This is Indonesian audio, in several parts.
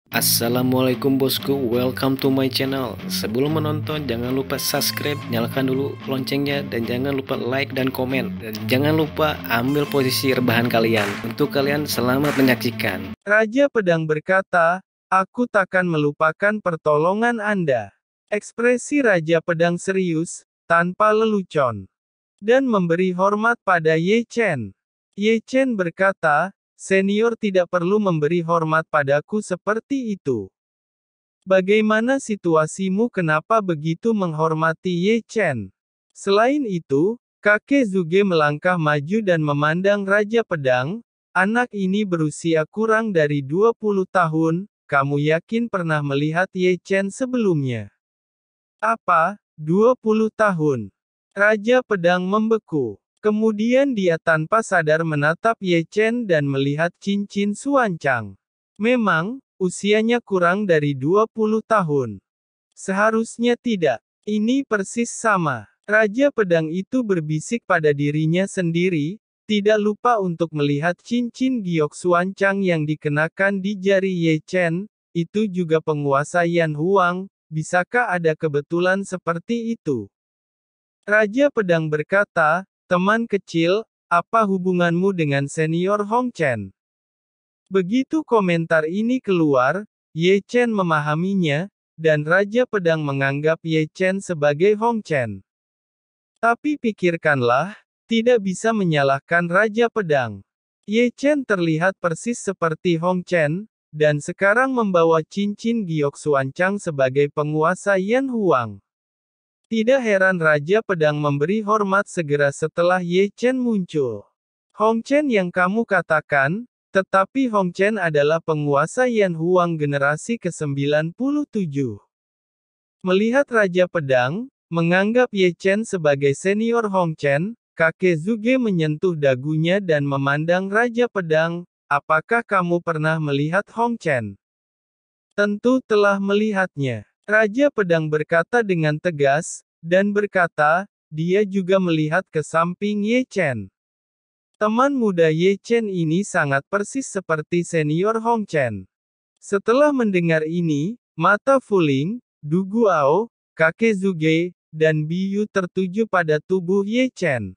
Assalamualaikum bosku, welcome to my channel. Sebelum menonton jangan lupa subscribe, nyalakan dulu loncengnya, dan jangan lupa like dan komen. Dan jangan lupa ambil posisi rebahan kalian. Untuk kalian selamat menyaksikan. Raja Pedang berkata, "Aku takkan melupakan pertolongan Anda." Ekspresi Raja Pedang serius, tanpa lelucon, dan memberi hormat pada Ye Chen. Ye Chen berkata, "Senior tidak perlu memberi hormat padaku seperti itu. Bagaimana situasimu, kenapa begitu menghormati Ye Chen?" Selain itu, kakek Zuge melangkah maju dan memandang Raja Pedang. "Anak ini berusia kurang dari 20 tahun, kamu yakin pernah melihat Ye Chen sebelumnya?" "Apa, 20 tahun?" Raja Pedang membeku. Kemudian dia tanpa sadar menatap Ye Chen dan melihat cincin suancang. Memang, usianya kurang dari 20 tahun. Seharusnya tidak. Ini persis sama. Raja Pedang itu berbisik pada dirinya sendiri, tidak lupa untuk melihat cincin giok suancang yang dikenakan di jari Ye Chen. Itu juga penguasa Yan Huang, bisakah ada kebetulan seperti itu? Raja Pedang berkata, "Teman kecil, apa hubunganmu dengan senior Hong Chen?" Begitu komentar ini keluar, Ye Chen memahaminya, dan Raja Pedang menganggap Ye Chen sebagai Hong Chen. Tapi pikirkanlah, tidak bisa menyalahkan Raja Pedang. Ye Chen terlihat persis seperti Hong Chen, dan sekarang membawa cincin giok suancang sebagai penguasa Yan Huang. Tidak heran Raja Pedang memberi hormat segera setelah Ye Chen muncul. "Hong Chen yang kamu katakan, tetapi Hong Chen adalah penguasa Yan Huang generasi ke-97. Melihat Raja Pedang, menganggap Ye Chen sebagai senior Hong Chen, kakek Zuge menyentuh dagunya dan memandang Raja Pedang, "Apakah kamu pernah melihat Hong Chen?" "Tentu telah melihatnya." Raja Pedang berkata dengan tegas, dan berkata, dia juga melihat ke samping Ye Chen. Teman muda Ye Chen ini sangat persis seperti senior Hong Chen. Setelah mendengar ini, mata Fuling, Du Guao, kakek Zuge, dan Biyu tertuju pada tubuh Ye Chen.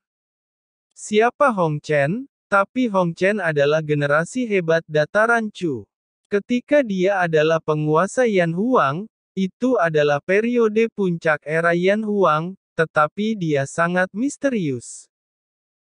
Siapa Hong Chen? Tapi Hong Chen adalah generasi hebat dataran Chu. Ketika dia adalah penguasa Yan Huang, itu adalah periode puncak era Yan Huang, tetapi dia sangat misterius.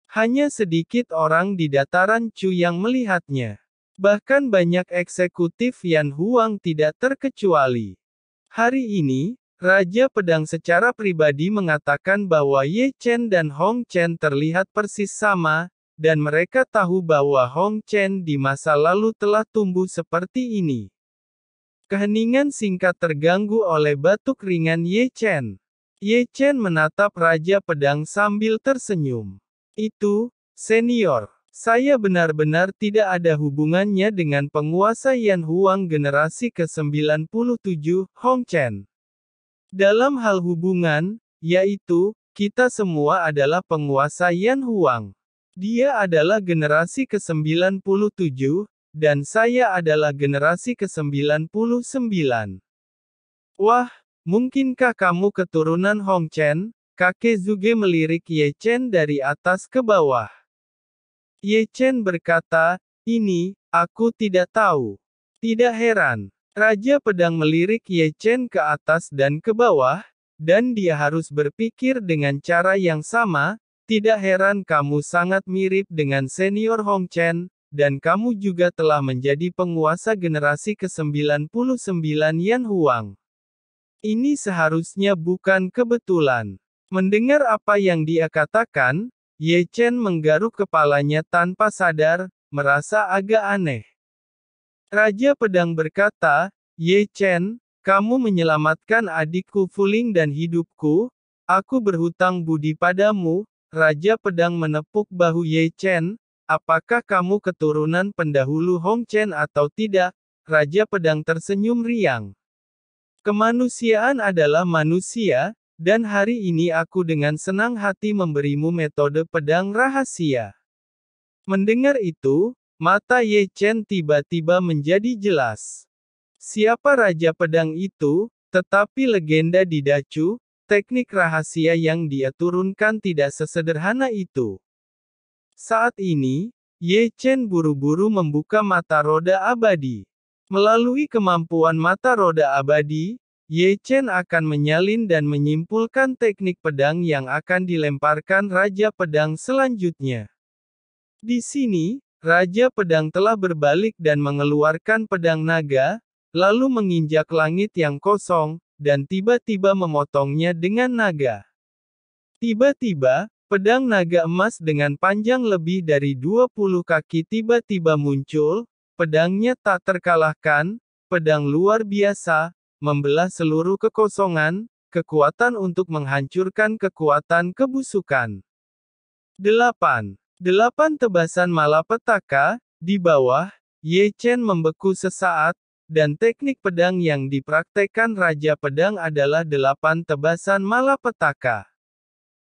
Hanya sedikit orang di dataran Chu yang melihatnya. Bahkan banyak eksekutif Yan Huang tidak terkecuali. Hari ini, Raja Pedang secara pribadi mengatakan bahwa Ye Chen dan Hong Chen terlihat persis sama, dan mereka tahu bahwa Hong Chen di masa lalu telah tumbuh seperti ini. Keheningan singkat terganggu oleh batuk ringan Ye Chen. Ye Chen menatap Raja Pedang sambil tersenyum. "Itu, senior. Saya benar-benar tidak ada hubungannya dengan penguasa Yan Huang generasi ke-97, Hong Chen. Dalam hal hubungan, yaitu, kita semua adalah penguasa Yan Huang. Dia adalah generasi ke-97, dan saya adalah generasi ke-99. Wah, mungkinkah kamu keturunan Hong Chen?" Kakek Zuge melirik Ye Chen dari atas ke bawah. Ye Chen berkata, "Ini, aku tidak tahu." Tidak heran. Raja Pedang melirik Ye Chen ke atas dan ke bawah, dan dia harus berpikir dengan cara yang sama. Tidak heran kamu sangat mirip dengan senior Hong Chen, dan kamu juga telah menjadi penguasa generasi ke-99 Yan Huang. Ini seharusnya bukan kebetulan. Mendengar apa yang dia katakan, Ye Chen menggaruk kepalanya tanpa sadar, merasa agak aneh. Raja Pedang berkata, "Ye Chen, kamu menyelamatkan adikku Fuling dan hidupku. Aku berhutang budi padamu." Raja Pedang menepuk bahu Ye Chen. "Apakah kamu keturunan pendahulu Hong Chen atau tidak?" Raja Pedang tersenyum riang. "Kemanusiaan adalah manusia, dan hari ini aku dengan senang hati memberimu metode pedang rahasia." Mendengar itu, mata Ye Chen tiba-tiba menjadi jelas. Siapa Raja Pedang itu? Tetapi legenda di Dacu, teknik rahasia yang dia turunkan tidak sesederhana itu. Saat ini, Ye Chen buru-buru membuka mata roda abadi. Melalui kemampuan mata roda abadi, Ye Chen akan menyalin dan menyimpulkan teknik pedang yang akan dilemparkan Raja Pedang selanjutnya. Di sini, Raja Pedang telah berbalik dan mengeluarkan pedang naga, lalu menginjak langit yang kosong, dan tiba-tiba memotongnya dengan naga. Tiba-tiba, pedang naga emas dengan panjang lebih dari 20 kaki tiba-tiba muncul, pedangnya tak terkalahkan, pedang luar biasa, membelah seluruh kekosongan, kekuatan untuk menghancurkan kekuatan kebusukan. 8. 8 tebasan malapetaka, di bawah, Ye Chen membeku sesaat, dan teknik pedang yang dipraktekkan Raja Pedang adalah 8 tebasan malapetaka.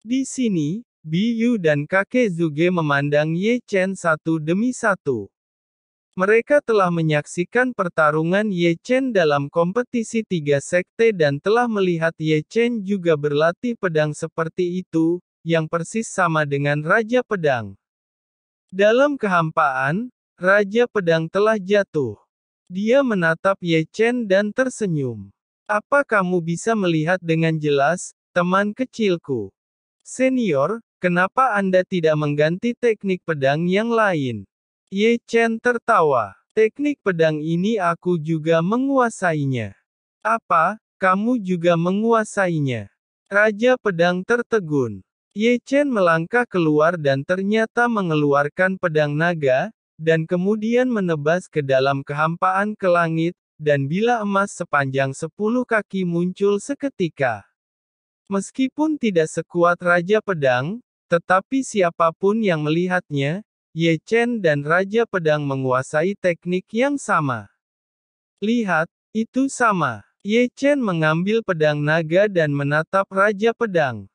Di sini, Biyu dan kakek Zuge memandang Ye Chen satu demi satu. Mereka telah menyaksikan pertarungan Ye Chen dalam kompetisi 3 sekte dan telah melihat Ye Chen juga berlatih pedang seperti itu, yang persis sama dengan Raja Pedang. Dalam kehampaan, Raja Pedang telah jatuh. Dia menatap Ye Chen dan tersenyum. Apa kamu bisa melihat dengan jelas, teman kecilku? Senior, kenapa Anda tidak mengganti teknik pedang yang lain? Ye Chen tertawa. Teknik pedang ini aku juga menguasainya. Apa, kamu juga menguasainya? Raja Pedang tertegun. Ye Chen melangkah keluar dan ternyata mengeluarkan pedang naga, dan kemudian menebas ke dalam kehampaan ke langit, dan bila emas sepanjang 10 kaki muncul seketika. Meskipun tidak sekuat Raja Pedang, tetapi siapapun yang melihatnya, Ye Chen dan Raja Pedang menguasai teknik yang sama. Lihat, itu sama. Ye Chen mengambil pedang naga dan menatap Raja Pedang.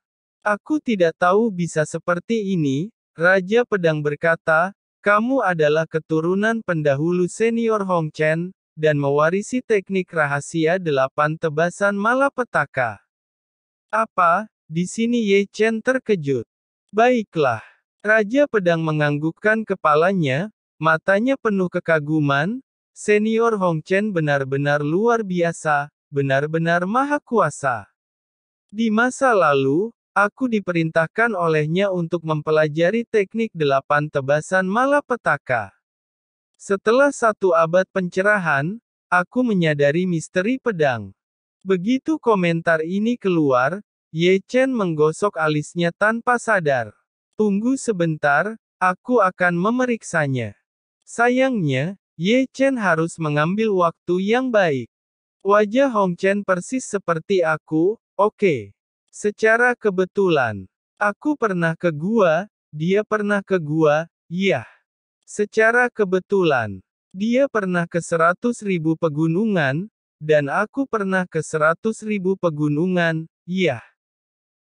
Aku tidak tahu bisa seperti ini, Raja Pedang berkata. Kamu adalah keturunan pendahulu senior Hong Chen, dan mewarisi teknik rahasia 8 tebasan malapetaka. Apa? Di sini Ye Chen terkejut. Baiklah. Raja Pedang menganggukkan kepalanya, matanya penuh kekaguman. Senior Hong Chen benar-benar luar biasa, benar-benar maha kuasa. Di masa lalu, aku diperintahkan olehnya untuk mempelajari teknik 8 tebasan malapetaka. Setelah 1 abad pencerahan, aku menyadari misteri pedang. Begitu komentar ini keluar, Ye Chen menggosok alisnya tanpa sadar. Tunggu sebentar, aku akan memeriksanya. Sayangnya, Ye Chen harus mengambil waktu yang baik. Wajah Hong Chen persis seperti aku, oke. Secara kebetulan, aku pernah ke gua, dia pernah ke gua, yah. Secara kebetulan, dia pernah ke 100.000 pegunungan, dan aku pernah ke 100.000 pegunungan, yah.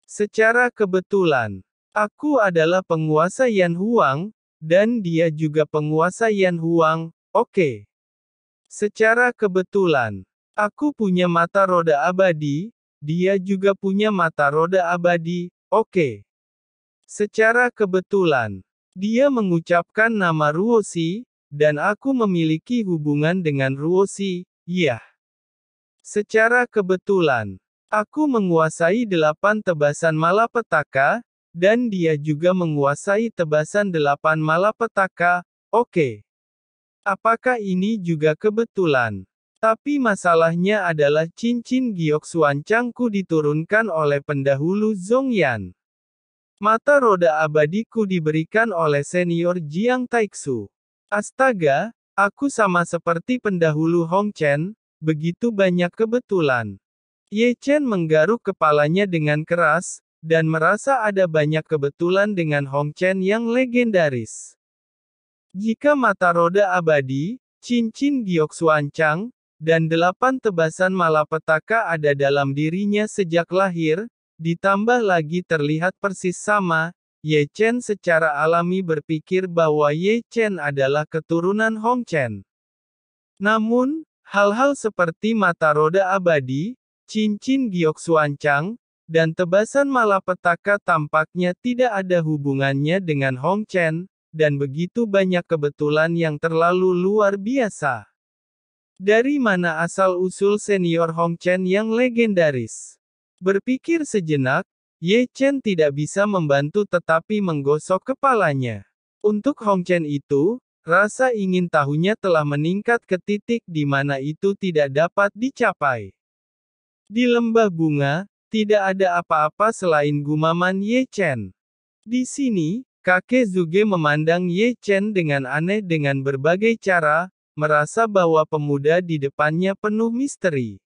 Secara kebetulan, aku adalah penguasa Yan Huang, dan dia juga penguasa Yan Huang, oke. Secara kebetulan, aku punya mata roda abadi. Dia juga punya mata roda abadi, oke. Secara kebetulan, dia mengucapkan nama Ruoshi, dan aku memiliki hubungan dengan Ruoshi, yah. Secara kebetulan, aku menguasai 8 tebasan malapetaka, dan dia juga menguasai tebasan 8 malapetaka, oke. Apakah ini juga kebetulan? Tapi masalahnya adalah cincin giok Xuancangku diturunkan oleh pendahulu Zhongyan. Mata roda abadiku diberikan oleh senior Jiang Taixu. Astaga, aku sama seperti pendahulu Hong Chen, begitu banyak kebetulan. Ye Chen menggaruk kepalanya dengan keras, dan merasa ada banyak kebetulan dengan Hong Chen yang legendaris. Jika mata roda abadi, cincin giok Xuancang, dan 8 tebasan malapetaka ada dalam dirinya sejak lahir, ditambah lagi terlihat persis sama, Ye Chen secara alami berpikir bahwa Ye Chen adalah keturunan Hong Chen. Namun, Hal-hal seperti mata roda abadi, cincin Gyeoksuancang, dan tebasan malapetaka tampaknya tidak ada hubungannya dengan Hong Chen, dan begitu banyak kebetulan yang terlalu luar biasa. Dari mana asal-usul senior Hong Chen yang legendaris? Berpikir sejenak, Ye Chen tidak bisa membantu tetapi menggosok kepalanya. Untuk Hong Chen itu, rasa ingin tahunya telah meningkat ke titik di mana itu tidak dapat dicapai. Di lembah bunga, tidak ada apa-apa selain gumaman Ye Chen. Di sini, kakek Zuge memandang Ye Chen dengan aneh dengan berbagai cara, merasa bahwa pemuda di depannya penuh misteri.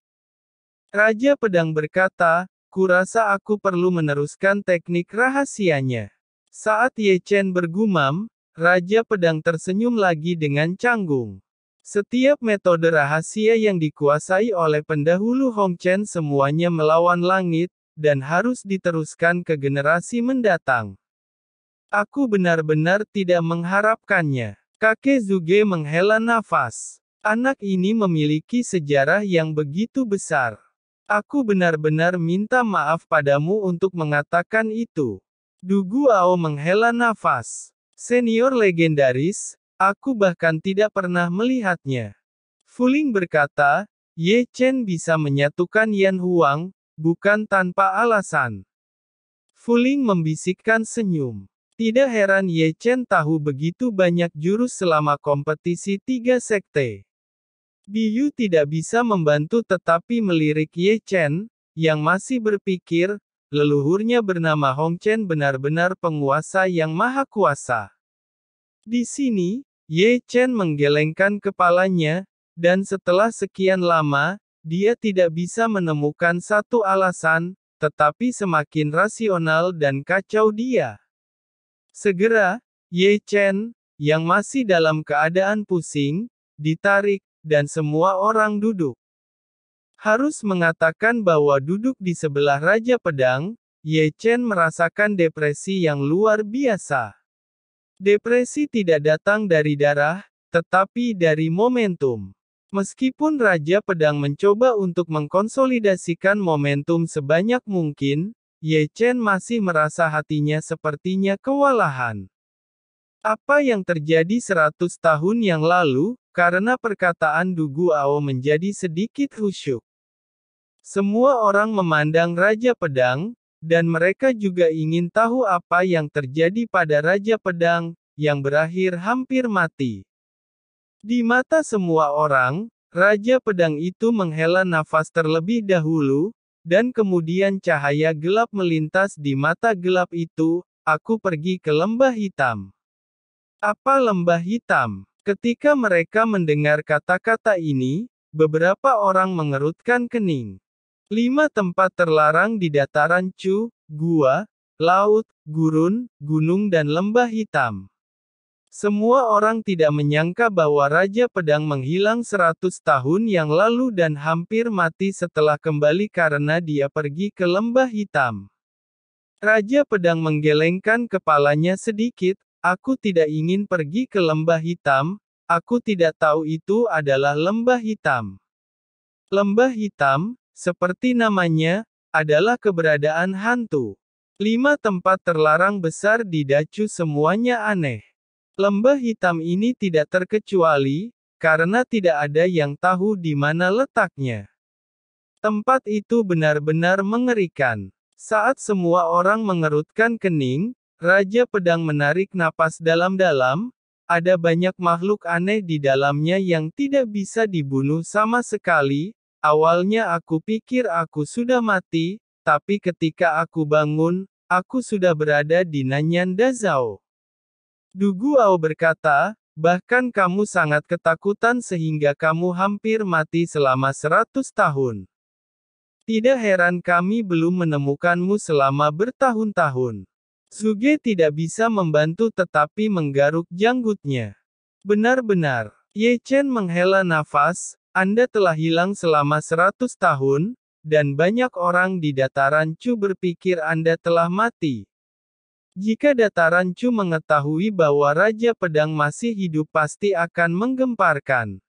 Raja Pedang berkata, "Kurasa aku perlu meneruskan teknik rahasianya." Saat Ye Chen bergumam, Raja Pedang tersenyum lagi dengan canggung. Setiap metode rahasia yang dikuasai oleh pendahulu Hong Chen semuanya melawan langit, dan harus diteruskan ke generasi mendatang. Aku benar-benar tidak mengharapkannya. Kakek Zuge menghela nafas. Anak ini memiliki sejarah yang begitu besar. Aku benar-benar minta maaf padamu untuk mengatakan itu. Du Guao menghela nafas. Senior legendaris, aku bahkan tidak pernah melihatnya. Fuling berkata, Ye Chen bisa menyatukan Yan Huang, bukan tanpa alasan. Fuling membisikkan senyum. Tidak heran Ye Chen tahu begitu banyak jurus selama kompetisi 3 sekte. Biyu tidak bisa membantu tetapi melirik Ye Chen, yang masih berpikir, leluhurnya bernama Hong Chen benar-benar penguasa yang maha kuasa. Di sini, Ye Chen menggelengkan kepalanya, dan setelah sekian lama, dia tidak bisa menemukan satu alasan, tetapi semakin rasional dan kacau dia. Segera, Ye Chen, yang masih dalam keadaan pusing, ditarik, dan semua orang duduk. Harus mengatakan bahwa duduk di sebelah Raja Pedang, Ye Chen merasakan depresi yang luar biasa. Depresi tidak datang dari darah, tetapi dari momentum. Meskipun Raja Pedang mencoba untuk mengkonsolidasikan momentum sebanyak mungkin, Ye Chen masih merasa hatinya sepertinya kewalahan. Apa yang terjadi 100 tahun yang lalu, karena perkataan Du Guao menjadi sedikit khusyuk. Semua orang memandang Raja Pedang, dan mereka juga ingin tahu apa yang terjadi pada Raja Pedang, yang berakhir hampir mati. Di mata semua orang, Raja Pedang itu menghela nafas terlebih dahulu, dan kemudian cahaya gelap melintas di mata gelap itu. Aku pergi ke lembah hitam. Apa lembah hitam? Ketika mereka mendengar kata-kata ini, beberapa orang mengerutkan kening. 5 tempat terlarang di dataran Chu, gua, laut, gurun, gunung dan lembah hitam. Semua orang tidak menyangka bahwa Raja Pedang menghilang 100 tahun yang lalu dan hampir mati setelah kembali karena dia pergi ke lembah hitam. Raja Pedang menggelengkan kepalanya sedikit, aku tidak ingin pergi ke lembah hitam, aku tidak tahu itu adalah lembah hitam. Lembah hitam, seperti namanya, adalah keberadaan hantu. 5 tempat terlarang besar di Dacu semuanya aneh. Lembah hitam ini tidak terkecuali, karena tidak ada yang tahu di mana letaknya. Tempat itu benar-benar mengerikan. Saat semua orang mengerutkan kening, Raja Pedang menarik napas dalam-dalam, ada banyak makhluk aneh di dalamnya yang tidak bisa dibunuh sama sekali. Awalnya aku pikir aku sudah mati, tapi ketika aku bangun, aku sudah berada di Nanyan Dazhao. Du Guao berkata, bahkan kamu sangat ketakutan sehingga kamu hampir mati selama 100 tahun. Tidak heran kami belum menemukanmu selama bertahun-tahun. Zuge tidak bisa membantu tetapi menggaruk janggutnya. Benar-benar, Ye Chen menghela nafas, Anda telah hilang selama 100 tahun, dan banyak orang di dataran Chu berpikir Anda telah mati. Jika dataran Chu mengetahui bahwa Raja Pedang masih hidup pasti akan menggemparkan.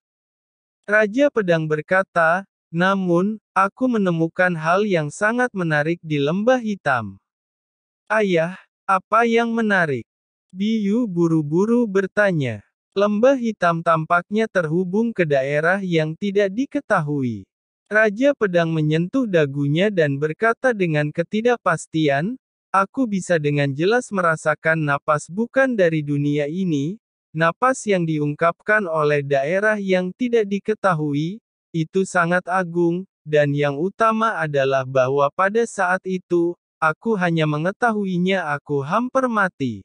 Raja Pedang berkata, namun, aku menemukan hal yang sangat menarik di lembah hitam. Ayah, apa yang menarik? Biyu buru-buru bertanya. Lembah hitam tampaknya terhubung ke daerah yang tidak diketahui. Raja Pedang menyentuh dagunya dan berkata dengan ketidakpastian, aku bisa dengan jelas merasakan napas bukan dari dunia ini, napas yang diungkapkan oleh daerah yang tidak diketahui, itu sangat agung, dan yang utama adalah bahwa pada saat itu, aku hanya mengetahuinya aku hampir mati.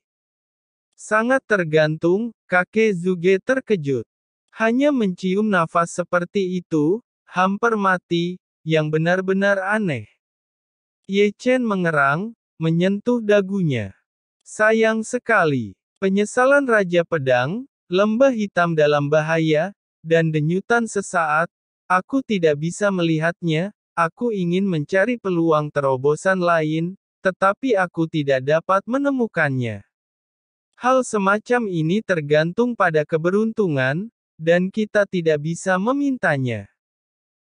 Sangat tergantung, kakek Zuge terkejut. Hanya mencium nafas seperti itu, hampir mati, yang benar-benar aneh. Ye Chen mengerang, menyentuh dagunya. Sayang sekali. Penyesalan Raja Pedang, lembah hitam dalam bahaya, dan denyutan sesaat, aku tidak bisa melihatnya, aku ingin mencari peluang terobosan lain, tetapi aku tidak dapat menemukannya. Hal semacam ini tergantung pada keberuntungan, dan kita tidak bisa memintanya.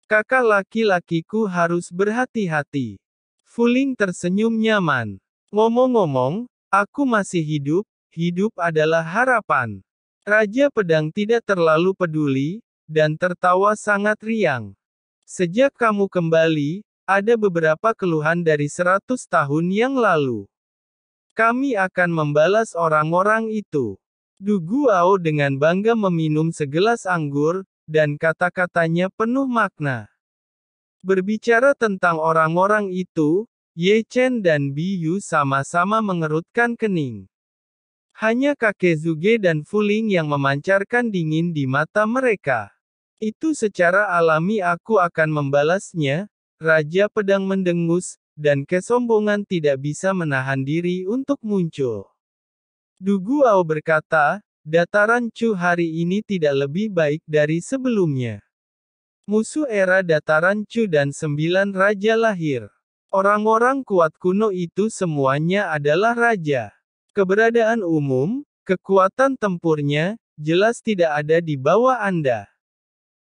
Kakak laki-lakiku harus berhati-hati. Fuling tersenyum nyaman. Ngomong-ngomong, aku masih hidup, hidup adalah harapan. Raja Pedang tidak terlalu peduli, dan tertawa sangat riang. Sejak kamu kembali, ada beberapa keluhan dari 100 tahun yang lalu. Kami akan membalas orang-orang itu. Du Guao dengan bangga meminum segelas anggur, dan kata-katanya penuh makna. Berbicara tentang orang-orang itu, Ye Chen dan Biyu sama-sama mengerutkan kening. Hanya kakek Zuge dan Fuling yang memancarkan dingin di mata mereka. Itu secara alami aku akan membalasnya, Raja Pedang mendengus, dan kesombongan tidak bisa menahan diri untuk muncul. Du Guao berkata, dataran Chu hari ini tidak lebih baik dari sebelumnya. Musuh era dataran Chu dan 9 raja lahir. Orang-orang kuat kuno itu semuanya adalah raja. Keberadaan umum, kekuatan tempurnya, jelas tidak ada di bawah Anda.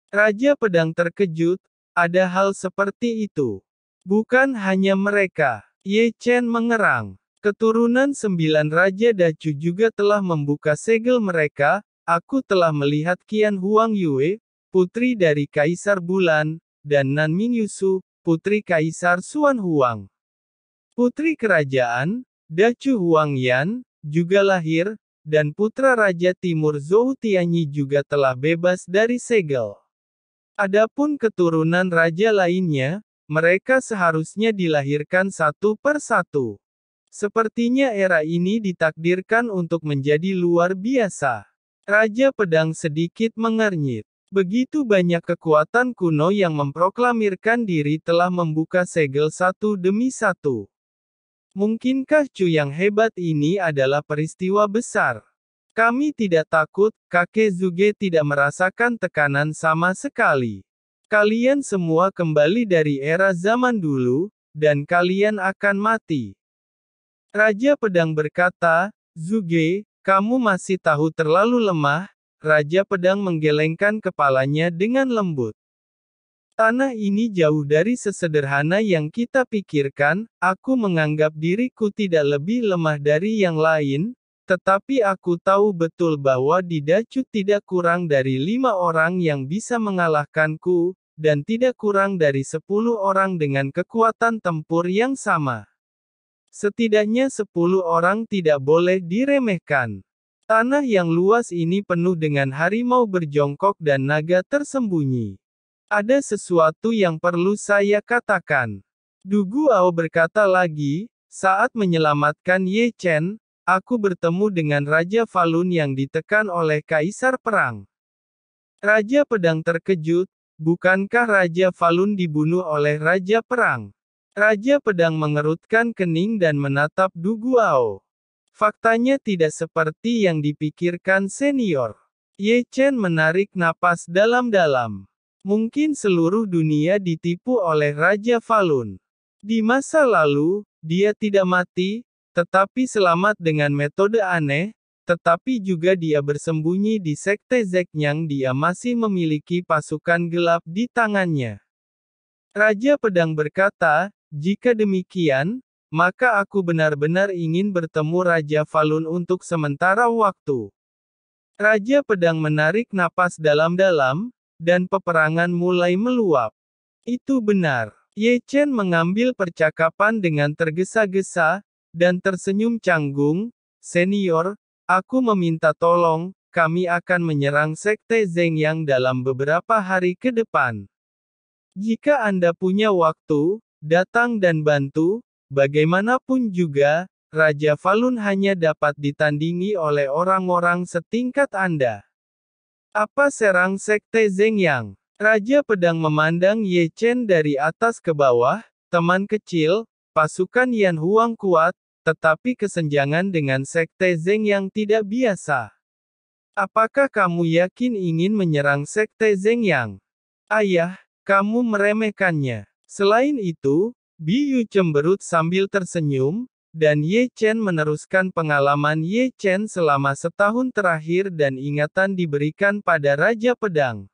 Raja Pedang terkejut, ada hal seperti itu. Bukan hanya mereka. Ye Chen mengerang. Keturunan 9 Raja Dacu juga telah membuka segel mereka, aku telah melihat Qian Huang Yue, putri dari Kaisar Bulan, dan Nan Mingyusu, putri Kaisar Xuan Huang. Putri kerajaan, Dacu Huang Yan, juga lahir, dan putra Raja Timur Zhou Tianyi juga telah bebas dari segel. Adapun keturunan raja lainnya, mereka seharusnya dilahirkan satu per satu. Sepertinya era ini ditakdirkan untuk menjadi luar biasa. Raja Pedang sedikit mengernyit. Begitu banyak kekuatan kuno yang memproklamirkan diri telah membuka segel satu demi satu. Mungkinkah Chu yang hebat ini adalah peristiwa besar? Kami tidak takut, kakek Zuge tidak merasakan tekanan sama sekali. Kalian semua kembali dari era zaman dulu, dan kalian akan mati. Raja Pedang berkata, Zuge, kamu masih tahu terlalu lemah. Raja Pedang menggelengkan kepalanya dengan lembut. Tanah ini jauh dari sesederhana yang kita pikirkan, aku menganggap diriku tidak lebih lemah dari yang lain, tetapi aku tahu betul bahwa di Dacu tidak kurang dari 5 orang yang bisa mengalahkanku, dan tidak kurang dari 10 orang dengan kekuatan tempur yang sama. Setidaknya 10 orang tidak boleh diremehkan. Tanah yang luas ini penuh dengan harimau berjongkok dan naga tersembunyi. Ada sesuatu yang perlu saya katakan. Du Guao berkata lagi, saat menyelamatkan Ye Chen, aku bertemu dengan Raja Falun yang ditekan oleh Kaisar Perang. Raja Pedang terkejut, bukankah Raja Falun dibunuh oleh Raja Perang? Raja Pedang mengerutkan kening dan menatap Du Guao. Faktanya tidak seperti yang dipikirkan senior. Ye Chen menarik napas dalam-dalam. Mungkin seluruh dunia ditipu oleh Raja Falun. Di masa lalu, dia tidak mati, tetapi selamat dengan metode aneh, tetapi juga dia bersembunyi di Sekte Zenyang. Dia masih memiliki pasukan gelap di tangannya. Raja Pedang berkata, jika demikian, maka aku benar-benar ingin bertemu Raja Falun untuk sementara waktu. Raja Pedang menarik napas dalam-dalam, dan peperangan mulai meluap. Itu benar. Ye Chen mengambil percakapan dengan tergesa-gesa, dan tersenyum canggung. Senior, aku meminta tolong, kami akan menyerang Sekte Zenyang dalam beberapa hari ke depan. Jika Anda punya waktu, datang dan bantu. Bagaimanapun juga, Raja Falun hanya dapat ditandingi oleh orang-orang setingkat Anda. Apa serang Sekte Zenyang? Raja Pedang memandang Ye Chen dari atas ke bawah. Teman kecil, pasukan Yan Huang kuat, tetapi kesenjangan dengan Sekte Zenyang tidak biasa. Apakah kamu yakin ingin menyerang Sekte Zenyang? Ayah, kamu meremehkannya. Selain itu, Bi Yu cemberut sambil tersenyum, dan Ye Chen meneruskan pengalaman Ye Chen selama setahun terakhir dan ingatan diberikan pada Raja Pedang.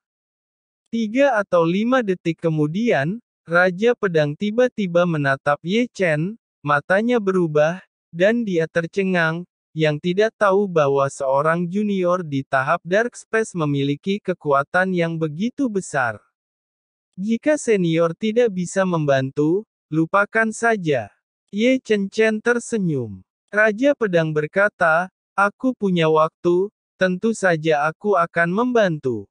3 atau 5 detik kemudian, Raja Pedang tiba-tiba menatap Ye Chen, matanya berubah, dan dia tercengang, yang tidak tahu bahwa seorang junior di tahap Dark Space memiliki kekuatan yang begitu besar. Jika senior tidak bisa membantu, lupakan saja. Ye Chen tersenyum. Raja Pedang berkata, aku punya waktu, tentu saja aku akan membantu.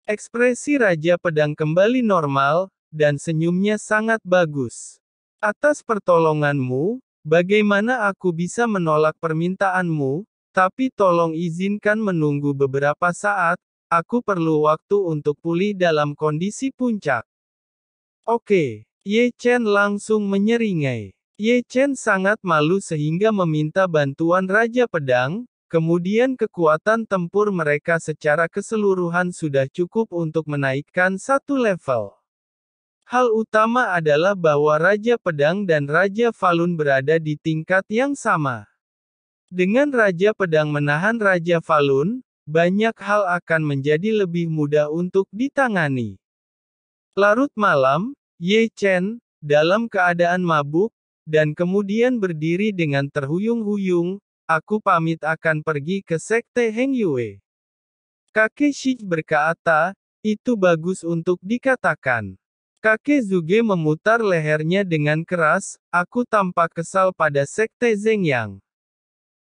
Ekspresi Raja Pedang kembali normal, dan senyumnya sangat bagus. Atas pertolonganmu, bagaimana aku bisa menolak permintaanmu, tapi tolong izinkan menunggu beberapa saat, aku perlu waktu untuk pulih dalam kondisi puncak. Oke, Ye Chen langsung menyeringai. Ye Chen sangat malu sehingga meminta bantuan Raja Pedang, kemudian kekuatan tempur mereka secara keseluruhan sudah cukup untuk menaikkan satu level. Hal utama adalah bahwa Raja Pedang dan Raja Falun berada di tingkat yang sama. Dengan Raja Pedang menahan Raja Falun, banyak hal akan menjadi lebih mudah untuk ditangani. Larut malam, Ye Chen, dalam keadaan mabuk, dan kemudian berdiri dengan terhuyung-huyung, aku pamit akan pergi ke Sekte Heng Yue. Kakek Shi berkata, itu bagus untuk dikatakan. Kakek Zuge memutar lehernya dengan keras, aku tampak kesal pada Sekte Zenyang.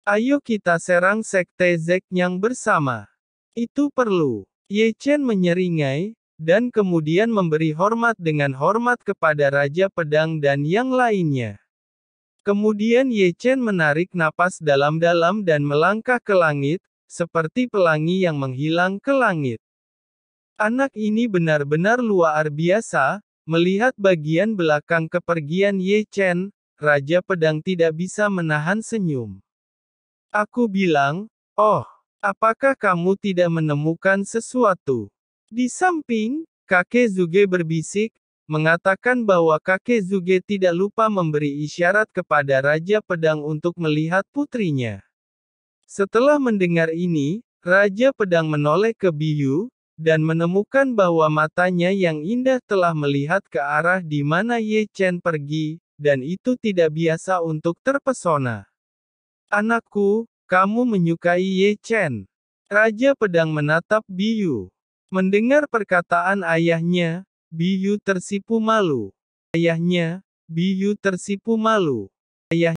Ayo kita serang Sekte Zenyang bersama. Itu perlu. Ye Chen menyeringai, dan kemudian memberi hormat dengan hormat kepada Raja Pedang dan yang lainnya. Kemudian Ye Chen menarik napas dalam-dalam dan melangkah ke langit, seperti pelangi yang menghilang ke langit. Anak ini benar-benar luar biasa, melihat bagian belakang kepergian Ye Chen, Raja Pedang tidak bisa menahan senyum. Aku bilang, oh, apakah kamu tidak menemukan sesuatu? Di samping, kakek Zuge berbisik, mengatakan bahwa kakek Zuge tidak lupa memberi isyarat kepada Raja Pedang untuk melihat putrinya. Setelah mendengar ini, Raja Pedang menoleh ke Bi Yu, dan menemukan bahwa matanya yang indah telah melihat ke arah di mana Ye Chen pergi, dan itu tidak biasa untuk terpesona. Anakku, kamu menyukai Ye Chen. Raja Pedang menatap Bi Yu. Mendengar perkataan ayahnya, Bi Yu tersipu malu. Ayahnya, Bi Yu tersipu malu. Ayahnya